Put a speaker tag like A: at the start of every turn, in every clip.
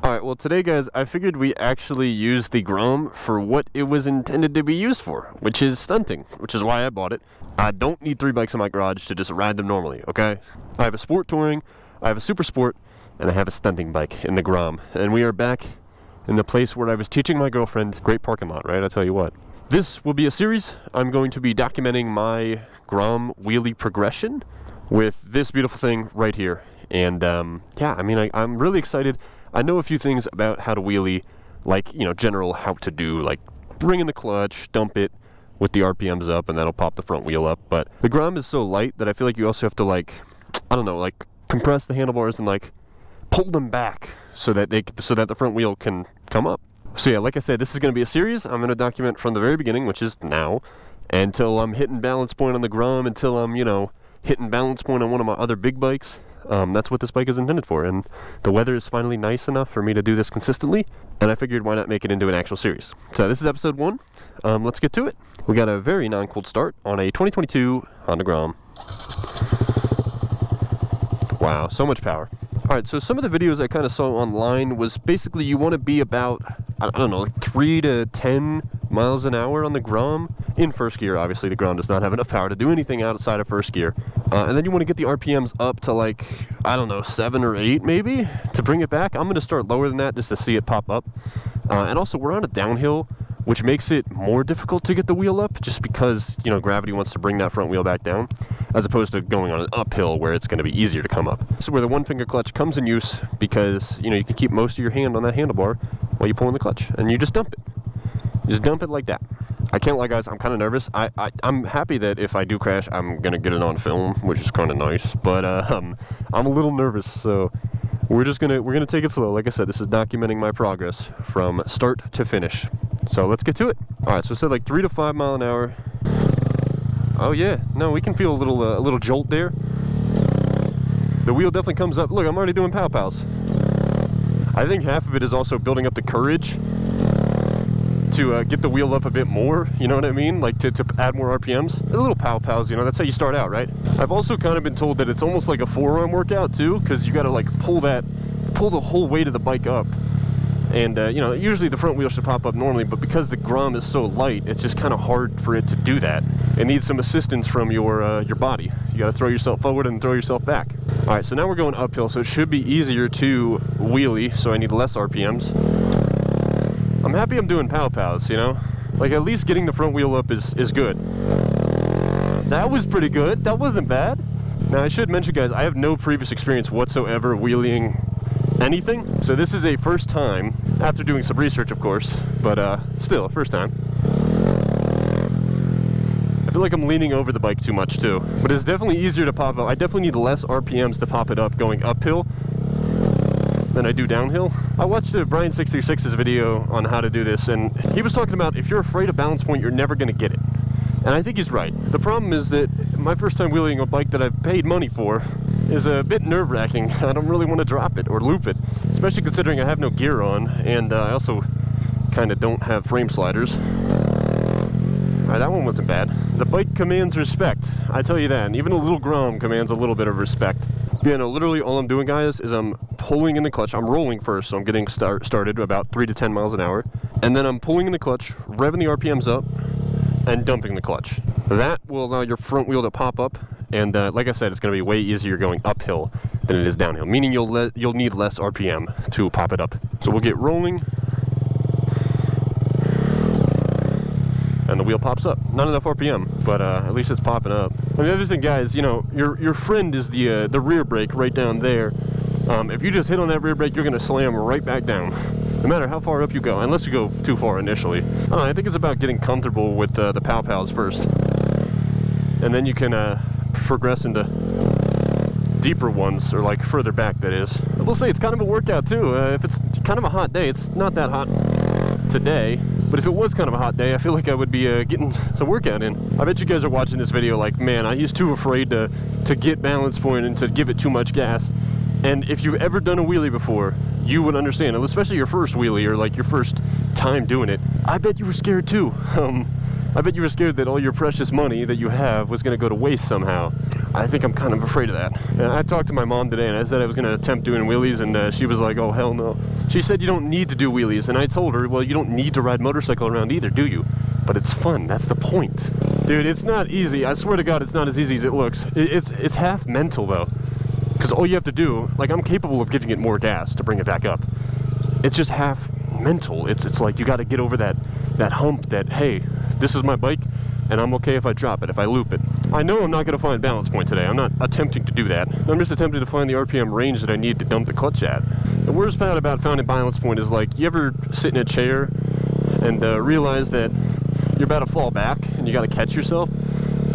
A: Alright, well today guys, I figured we actually use the Grom for what it was intended to be used for, which is stunting, which is why I bought it. I don't need 3 bikes in my garage to just ride them normally, okay? I have a sport touring, I have a super sport, and I have a stunting bike in the Grom. And we are back in the place where I was teaching my girlfriend. Great parking lot, right? I tell you what. This will be a series. I'm going to be documenting my Grom wheelie progression with this beautiful thing right here. And yeah, I mean, I'm really excited. I know a few things about how to wheelie, like, you know, general how to do, like bring in the clutch, dump it with the RPMs up, and that'll pop the front wheel up. But the Grom is so light that I feel like you also have to, like, I don't know, like compress the handlebars and like pull them back so that the front wheel can come up. So yeah, like I said, this is going to be a series. I'm going to document from the very beginning, which is now, until I'm hitting balance point on the Grom, until I'm, you know, hitting balance point on one of my other big bikes. That's what this bike is intended for, and the weather is finally nice enough for me to do this consistently, and I figured why not make it into an actual series. So this is episode 1. Let's get to it. We got a very non-cold start on a 2022 Honda Grom. Wow, so much power. Alright, so some of the videos I kind of saw online was basically you want to be about, I don't know, like 3 to 10 miles an hour on the Grom. In first gear, obviously the Grom does not have enough power to do anything outside of first gear. And then you want to get the RPMs up to, like, I don't know, 7 or 8 maybe, to bring it back. I'm going to start lower than that just to see it pop up. And also we're on a downhill, which makes it more difficult to get the wheel up, just because, you know, gravity wants to bring that front wheel back down, as opposed to going on an uphill where it's going to be easier to come up. So where the one finger clutch comes in use, because, you know, you can keep most of your hand on that handlebar while you pull in the clutch, and you just dump it. Just dump it like that. I can't lie, guys, I'm kind of nervous. I'm happy that if I do crash, I'm going to get it on film, which is kind of nice, but I'm a little nervous, so we're gonna take it slow. Like I said, this is documenting my progress from start to finish. So let's get to it. All right, so it said like 3 to 5 mile an hour. Oh yeah, no, we can feel a little jolt there. The wheel definitely comes up. Look, I'm already doing pow-pows. I think half of it is also building up the courage to get the wheel up a bit more, you know what I mean? Like to add more RPMs. A little pow-pows, you know, that's how you start out, right? I've also kind of been told that it's almost like a forearm workout too, because you gotta like pull the whole weight of the bike up. And you know, usually the front wheel should pop up normally, but because the Grom is so light, it's just kind of hard for it to do that. It needs some assistance from your body. You gotta throw yourself forward and throw yourself back. All right, so now we're going uphill, so it should be easier to wheelie, so I need less RPMs. I'm happy I'm doing pow-pows, you know? Like, at least getting the front wheel up is good. That was pretty good. That wasn't bad. Now, I should mention, guys, I have no previous experience whatsoever wheeling anything. So this is a first time, after doing some research, of course, but still, first time. I feel like I'm leaning over the bike too much, too. But it's definitely easier to pop up. I definitely need less RPMs to pop it up going uphill than I do downhill. I watched Brian636's video on how to do this, and he was talking about if you're afraid of balance point, you're never going to get it. And I think he's right. The problem is that my first time wheeling a bike that I've paid money for is a bit nerve-wracking. I don't really want to drop it or loop it, especially considering I have no gear on, and I also kind of don't have frame sliders. Alright, that one wasn't bad. The bike commands respect, I tell you that, and even a little Grom commands a little bit of respect. Yeah, no, literally all I'm doing, guys, is I'm pulling in the clutch. I'm rolling first, so I'm getting started about 3 to 10 miles an hour. And then I'm pulling in the clutch, revving the RPMs up, and dumping the clutch. That will allow your front wheel to pop up, and like I said, it's going to be way easier going uphill than it is downhill, meaning you'll need less RPM to pop it up. So we'll get rolling, and the wheel pops up. Not enough RPM, but at least it's popping up. And the other thing, guys, you know, your friend is the rear brake right down there. If you just hit on that rear brake, you're going to slam right back down, no matter how far up you go, unless you go too far initially. I think it's about getting comfortable with the pow-pows first, and then you can progress into deeper ones, or like further back, that is. I will say it's kind of a workout too. If it's kind of a hot day, it's not that hot today, but if it was kind of a hot day, I feel like I would be getting some workout in. I bet you guys are watching this video like, man, he's too afraid to get balance point and to give it too much gas. And if you've ever done a wheelie before, you would understand, especially your first wheelie or like your first time doing it. I bet you were scared too. I bet you were scared that all your precious money that you have was going to go to waste somehow. I think I'm kind of afraid of that. And I talked to my mom today, and I said I was going to attempt doing wheelies, and she was like, oh, hell no. She said you don't need to do wheelies, and I told her, well, you don't need to ride motorcycle around either, do you? But it's fun, that's the point. Dude, it's not easy. I swear to God, it's not as easy as it looks. It's half mental, though. Because all you have to do, like, I'm capable of giving it more gas to bring it back up. It's just half mental. It's like you got to get over that hump that, hey, this is my bike, and I'm okay if I drop it, if I loop it. I know I'm not going to find balance point today. I'm not attempting to do that. I'm just attempting to find the RPM range that I need to dump the clutch at. The worst part about finding balance point is, like, you ever sit in a chair and realize that you're about to fall back and you got to catch yourself?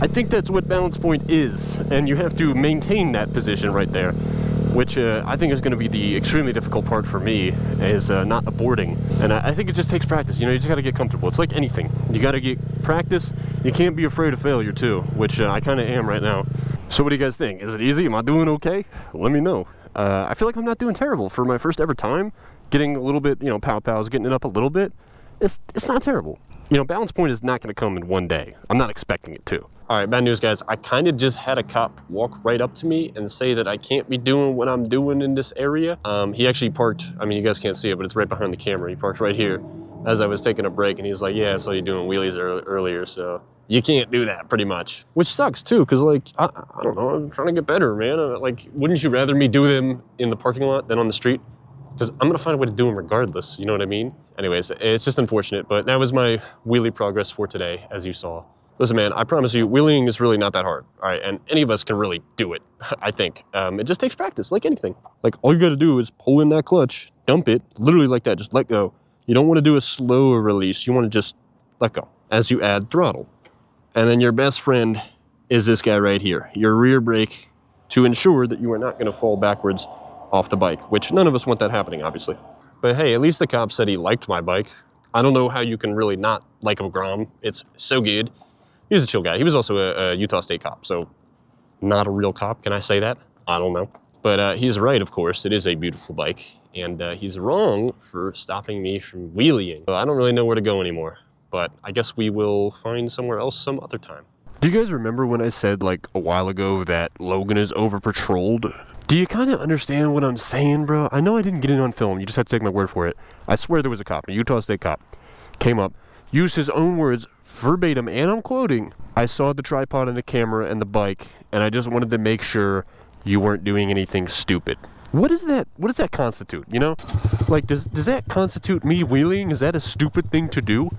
A: I think that's what balance point is, and you have to maintain that position right there, which I think is going to be the extremely difficult part for me, is not aborting. And I think it just takes practice. You know, you just got to get comfortable. It's like anything. You got to get practice. You can't be afraid of failure too, which I kind of am right now. So what do you guys think? Is it easy? Am I doing okay? Let me know. I feel like I'm not doing terrible for my first ever time. Getting a little bit, you know, pow-pows, getting it up a little bit. It's not terrible. You know, balance point is not going to come in one day. I'm not expecting it to. All right, bad news, guys. I kind of just had a cop walk right up to me and say that I can't be doing what I'm doing in this area. He actually parked, I mean, you guys can't see it, but it's right behind the camera. He parked right here as I was taking a break, and he's like, yeah, I saw you doing wheelies earlier, so you can't do that, pretty much. Which sucks, too, because, like, I don't know, I'm trying to get better, man. Like, wouldn't you rather me do them in the parking lot than on the street? Because I'm going to find a way to do them regardless, you know what I mean? Anyways, it's just unfortunate, but that was my wheelie progress for today, as you saw. Listen, man, I promise you, wheeling is really not that hard, all right? And any of us can really do it, I think. It just takes practice, like anything. Like, all you got to do is pull in that clutch, dump it, literally like that, just let go. You don't want to do a slower release. You want to just let go as you add throttle. And then your best friend is this guy right here, your rear brake, to ensure that you are not going to fall backwards off the bike, which none of us want that happening, obviously. But hey, at least the cop said he liked my bike. I don't know how you can really not like a Grom. It's so good. He was a chill guy. He was also a Utah State cop, so not a real cop. Can I say that? I don't know. But he's right, of course. It is a beautiful bike, and he's wrong for stopping me from wheeling. So I don't really know where to go anymore, but I guess we will find somewhere else some other time. Do you guys remember when I said, like, a while ago that Logan is over-patrolled? Do you kind of understand what I'm saying, bro? I know I didn't get it on film. You just have to take my word for it. I swear there was a cop, a Utah State cop, came up, used his own words verbatim, and I'm quoting, I saw the tripod and the camera and the bike, and I just wanted to make sure you weren't doing anything stupid. What is that? What does that constitute, you know? Like, does that constitute me wheeling? Is that a stupid thing to do?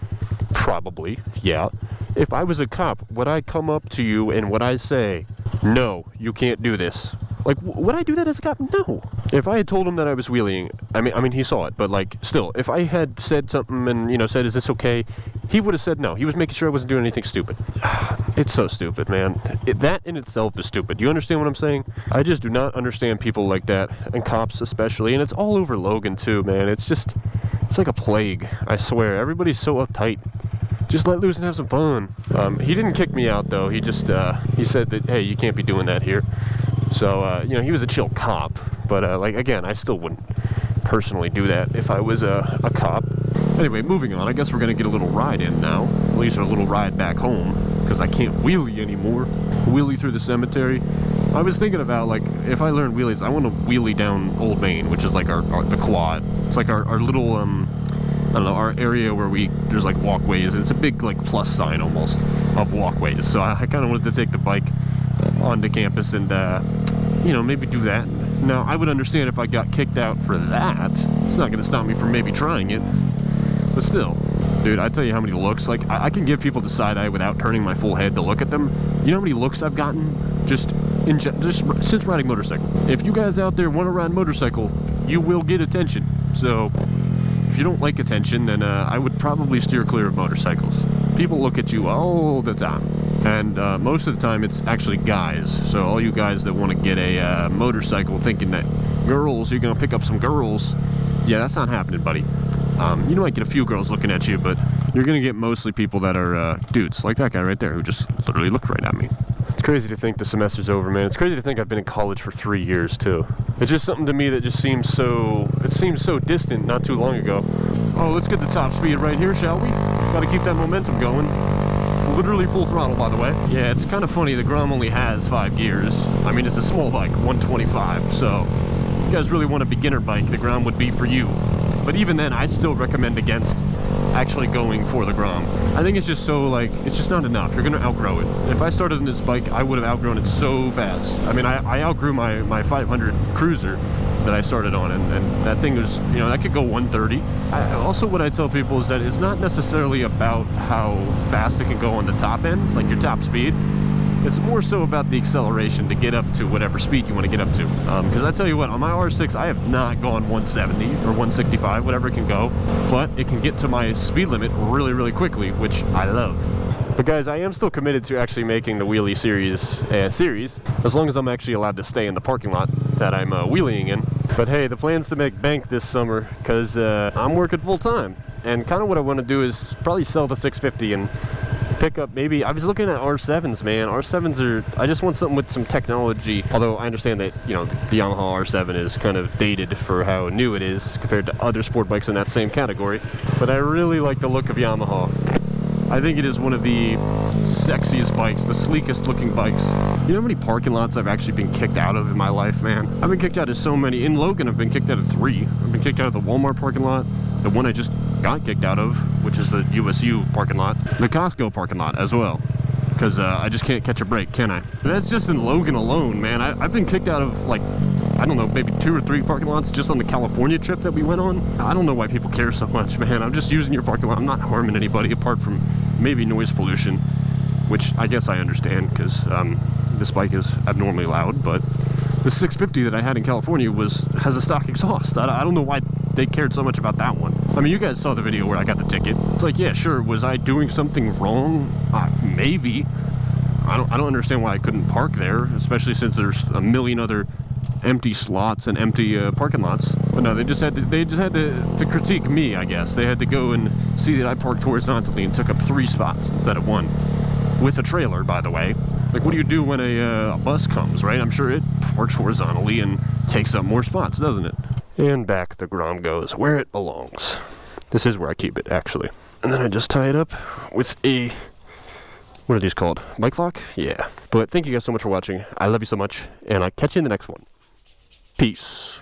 A: Probably, yeah. If I was a cop, would I come up to you and would I say, no, you can't do this? Like, would I do that as a cop? No. If I had told him that I was wheeling, I mean, he saw it, but, like, still, if I had said something and, you know, said, is this okay? He would have said no. He was making sure I wasn't doing anything stupid. It's so stupid, man. That in itself is stupid. You understand what I'm saying? I just do not understand people like that, and cops especially, and it's all over Logan, too, man. It's like a plague, I swear. Everybody's so uptight. Just let loose and have some fun. He didn't kick me out, though. He just, he said that, hey, you can't be doing that here. So, you know, he was a chill cop, but, like, again, I still wouldn't personally do that if I was a cop. Anyway, moving on, I guess we're going to get a little ride in now, at least a little ride back home, because I can't wheelie anymore. Wheelie through the cemetery. I was thinking about, like, if I learn wheelies, I want to wheelie down Old Main, which is, like, the quad. It's like our little, I don't know, our area where there's, like, walkways. It's a big, like, plus sign, almost, of walkways. So I kind of wanted to take the bike onto campus and, you know, maybe do that. Now, I would understand if I got kicked out for that. It's not going to stop me from maybe trying it. But still, dude, I tell you how many looks. Like, I can give people the side eye without turning my full head to look at them. You know how many looks I've gotten just since riding motorcycle? If you guys out there want to ride motorcycle, you will get attention. So, if you don't like attention, then I would probably steer clear of motorcycles. People look at you all the time. And most of the time it's actually guys. So all you guys that want to get a motorcycle thinking that girls, you're going to pick up some girls, yeah, that's not happening, buddy. You might get a few girls looking at you, but you're going to get mostly people that are dudes, like that guy right there who just literally looked right at me. It's crazy to think the semester's over, man. It's crazy to think I've been in college for 3 years, too. It's just something to me that just seems so distant not too long ago. Oh, let's get the top speed right here, shall we? Gotta keep that momentum going. Literally full throttle, by the way. Yeah, it's kind of funny, the Grom only has 5 gears. I mean, it's a small bike, 125, so if you guys really want a beginner bike, the Grom would be for you. But even then, I still recommend against actually going for the Grom. I think it's just so, like, it's just not enough. You're gonna outgrow it. If I started in this bike, I would have outgrown it so fast. I mean, I outgrew my 500 Cruiser that I started on, and that thing was, you know, that could go 130. Also, what I tell people is that it's not necessarily about how fast it can go on the top end, like your top speed. It's more so about the acceleration to get up to whatever speed you want to get up to. Because I tell you what, on my R6, I have not gone 170 or 165, whatever it can go, but it can get to my speed limit really, really quickly, which I love. But guys, I am still committed to actually making the Wheelie series, as long as I'm actually allowed to stay in the parking lot that I'm wheeling in. But hey, the plan's to make bank this summer, because I'm working full time. And kind of what I want to do is probably sell the 650 and pick up, maybe, I was looking at R7s, man. R7s are, I just want something with some technology. Although I understand that, you know, the Yamaha R7 is kind of dated for how new it is compared to other sport bikes in that same category. But I really like the look of Yamaha. I think it is one of the sexiest bikes, the sleekest looking bikes. You know how many parking lots I've actually been kicked out of in my life, man? I've been kicked out of so many. In Logan, I've been kicked out of 3. I've been kicked out of the Walmart parking lot, the one I just got kicked out of, which is the USU parking lot, the Costco parking lot as well, because I just can't catch a break, can I? That's just in Logan alone, man. I've been kicked out of, like, I don't know, maybe 2 or 3 parking lots just on the California trip that we went on. I don't know why people care so much, man. I'm just using your parking lot. I'm not harming anybody apart from maybe noise pollution, which I guess I understand because this bike is abnormally loud. But the 650 that I had in California has a stock exhaust. I don't know why they cared so much about that one. I mean, you guys saw the video where I got the ticket. It's like, yeah, sure. Was I doing something wrong? Maybe. I don't understand why I couldn't park there, especially since there's a million other empty slots and empty parking lots. But no, they just had to critique me, I guess. They had to go and see that I parked horizontally and took up 3 spots instead of 1. With a trailer, by the way. Like, what do you do when a bus comes, right? I'm sure it parks horizontally and takes up more spots, doesn't it? And back the Grom goes, where it belongs. This is where I keep it, actually. And then I just tie it up with a, what are these called? Bike lock? Yeah. But thank you guys so much for watching. I love you so much, and I'll catch you in the next one. Peace.